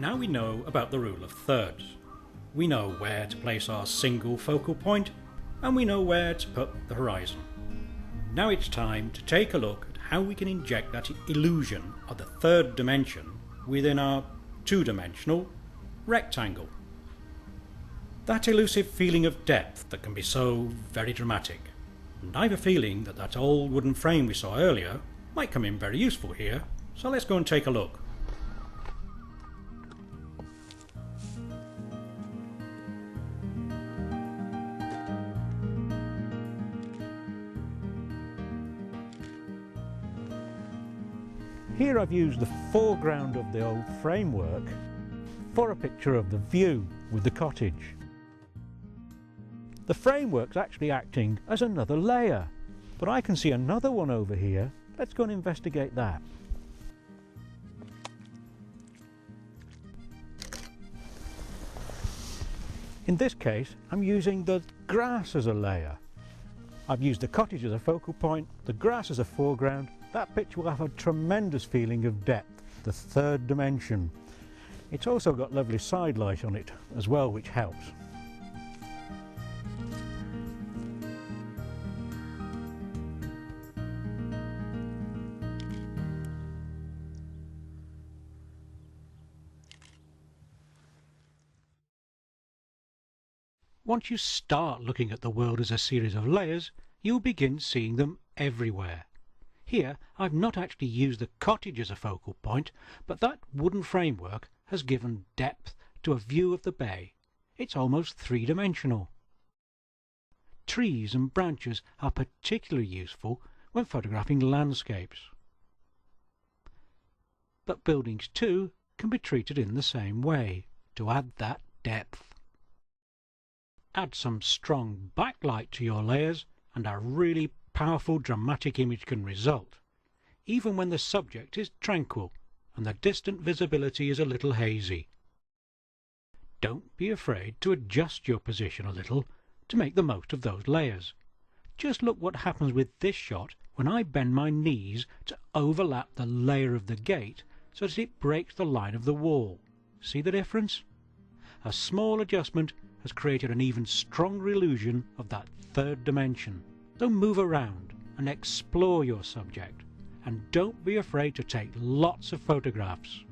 Now we know about the rule of thirds. We know where to place our single focal point, and we know where to put the horizon. Now it's time to take a look at how we can inject that illusion of the third dimension within our two-dimensional rectangle. That elusive feeling of depth that can be so very dramatic. And I have a feeling that that old wooden frame we saw earlier might come in very useful here, so let's go and take a look. Here I've used the foreground of the old framework for a picture of the view with the cottage. The framework's actually acting as another layer, but I can see another one over here. Let's go and investigate that. In this case, I'm using the grass as a layer. I've used the cottage as a focal point, the grass as a foreground. That picture will have a tremendous feeling of depth, the third dimension. It's also got lovely side light on it as well, which helps. Once you start looking at the world as a series of layers, you'll begin seeing them everywhere. Here I've not actually used the cottage as a focal point, but that wooden framework has given depth to a view of the bay. It's almost three-dimensional. Trees and branches are particularly useful when photographing landscapes. But buildings too can be treated in the same way, to add that depth. Add some strong backlight to your layers and a really powerful dramatic image can result, even when the subject is tranquil and the distant visibility is a little hazy. Don't be afraid to adjust your position a little to make the most of those layers. Just look what happens with this shot when I bend my knees to overlap the layer of the gate so that it breaks the line of the wall. See the difference? A small adjustment has created an even stronger illusion of that third dimension. So move around and explore your subject, and don't be afraid to take lots of photographs.